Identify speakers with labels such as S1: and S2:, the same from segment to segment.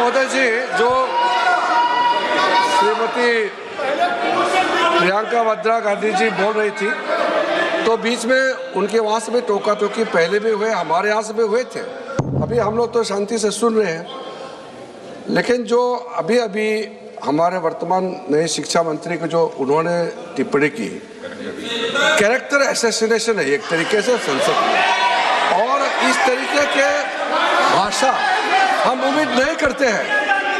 S1: महोदय जी, जो श्रीमती प्रियंका वाड्रा गांधी जी बोल रही थी, तो बीच में उनके वहाँ से भी टोका टोकी पहले भी हुए, हमारे यहाँ से भी हुए थे। अभी हम लोग तो शांति से सुन रहे हैं, लेकिन जो अभी अभी हमारे वर्तमान नए शिक्षा मंत्री को जो उन्होंने टिप्पणी की, कैरेक्टर असैसिनेशन है एक तरीके से संसद में, और इस तरीके के भाषा हम उम्मीद नहीं करते हैं।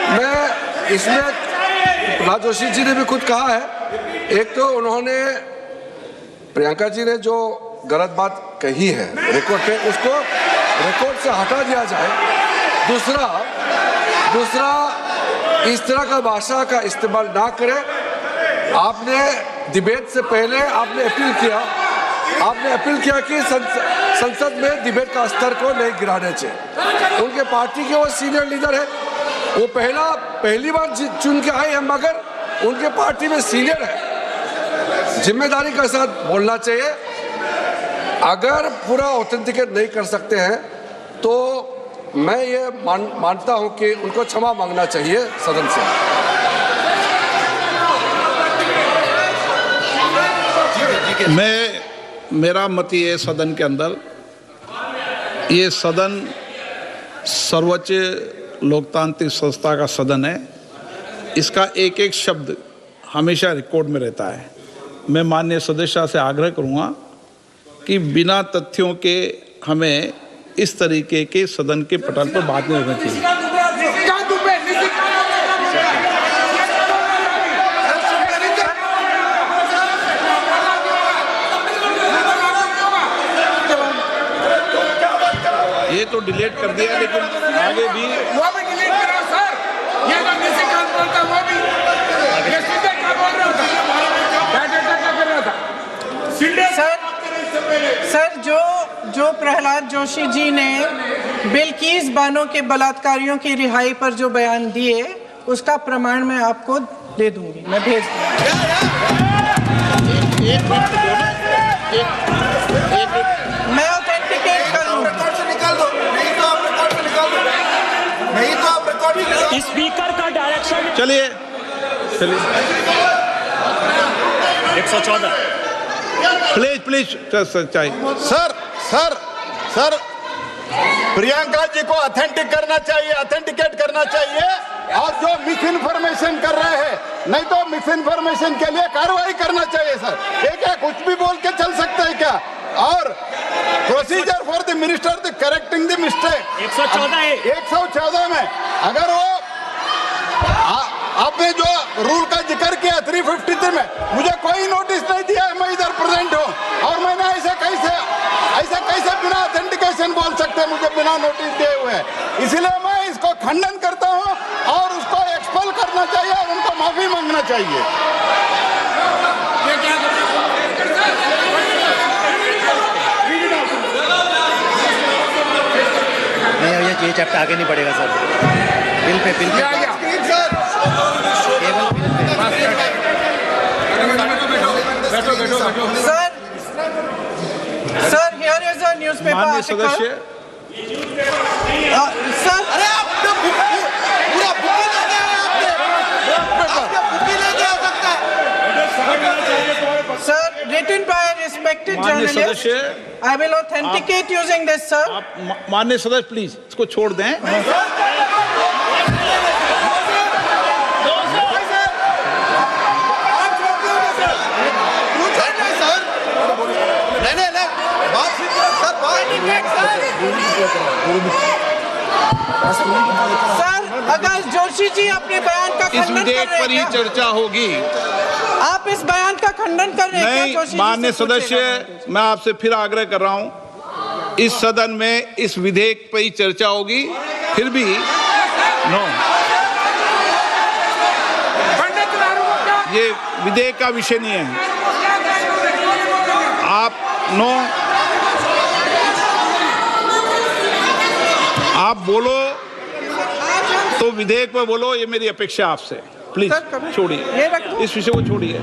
S1: मैं इसमें प्रहलाद जोशी जी ने भी खुद कहा है, एक तो उन्होंने प्रियंका जी ने जो गलत बात कही है रिकॉर्ड पे, उसको रिकॉर्ड से हटा दिया जाए। दूसरा इस तरह का भाषा का इस्तेमाल ना करें। आपने डिबेट से पहले आपने अपील किया कि संसद में डिबेट का स्तर को नहीं गिराने चाहिए। उनके पार्टी के वो सीनियर लीडर है, वो पहली बार चुन के आए हैं, मगर उनके पार्टी में सीनियर है, जिम्मेदारी के साथ बोलना चाहिए। अगर पूरा ऑथेंटिकेट नहीं कर सकते हैं तो मैं ये मानता हूं कि उनको क्षमा मांगना चाहिए सदन से।
S2: मेरा मत ये सदन के अंदर, ये सदन सर्वोच्च लोकतांत्रिक संस्था का सदन है, इसका एक एक शब्द हमेशा रिकॉर्ड में रहता है। मैं माननीय सदस्य से आग्रह करूंगा कि बिना तथ्यों के हमें इस तरीके के सदन के पटल पर बात नहीं करनी चाहिए। ये तो डिलीट कर दिया, लेकिन आगे भी
S3: वो भी डिलीट करा सर। ये जो निशिकांत बोलता वो भी ये सीधे क्या बोल रहा था, क्या कर रहा था
S4: सर जो प्रहलाद जोशी जी ने बिल्किस बानो के बलात्कारियों की रिहाई पर जो बयान दिए, उसका प्रमाण मैं आपको दे दूंगी, मैं भेज मैं ऑथेंटिकेट कर लूंगा।
S3: रिकॉर्ड से निकाल दो, नहीं तो आप रिकॉर्ड से निकाल दो, नहीं तो आप रिकॉर्ड से निकाल दो।
S5: स्पीकर का डायरेक्शन।
S2: चलिए
S5: 114
S2: प्लीज चाहिए।
S6: सर प्रियंका जी को ऑथेंटिकेट करना चाहिए, और जो मिस इन्फॉर्मेशन कर रहे हैं, नहीं तो मिस इन्फॉर्मेशन के लिए कार्रवाई करना चाहिए सर। ये क्या कुछ भी बोल के चल सकते हैं क्या? और procedure for the minister the correcting the mistake 114 में अगर वो आपने जो रूल का जिक्र किया 353 में, मुझे कोई नोटिस नहीं दिया है, मैं इधर प्रेजेंट हूँ, और मैंने ऐसे कैसे बिना ऑथेंटिकेशन बोल सकते, मुझे बिना नोटिस दिए हुए। इसलिए मैं इसको खंडन करता हूँ, और उसको एक्सपेल करना चाहिए, और उनको माफी मांगना चाहिए।
S7: नहीं, ये चैप्टर आगे नहीं बढ़ेगा sir. Bill pay
S4: sir here is a newspaper
S2: माननीय
S4: आर्टिकल।
S2: सदस्य,
S4: सर
S3: अरे आपने पूरा बुक ले गया
S4: Sir, written by a respected
S2: माननीय
S4: journalist,
S2: सदस्य,
S4: I will authenticate using this, sir.
S2: आप माननीय सदस्य प्लीज इसको छोड़ दें।
S4: सर, अगर जोशी जी अपने बयान का
S2: इस
S4: खंडन कर
S2: विधेयक
S4: रहे
S2: पर ही
S4: हैं,
S2: चर्चा होगी।
S4: आप इस बयान का खंडन कर रहे हैं क्या
S2: नहीं,
S4: जोशी जी?
S2: माननीय सदस्य, मैं आपसे फिर आग्रह कर रहा हूं, इस सदन में इस विधेयक पर ही चर्चा होगी। फिर भी नो, ये विधेयक का विषय नहीं है। आप आप बोलो तो विधेयक पे बोलो, ये मेरी अपेक्षा आपसे। प्लीज छोड़िए, इस विषय को छोड़िए।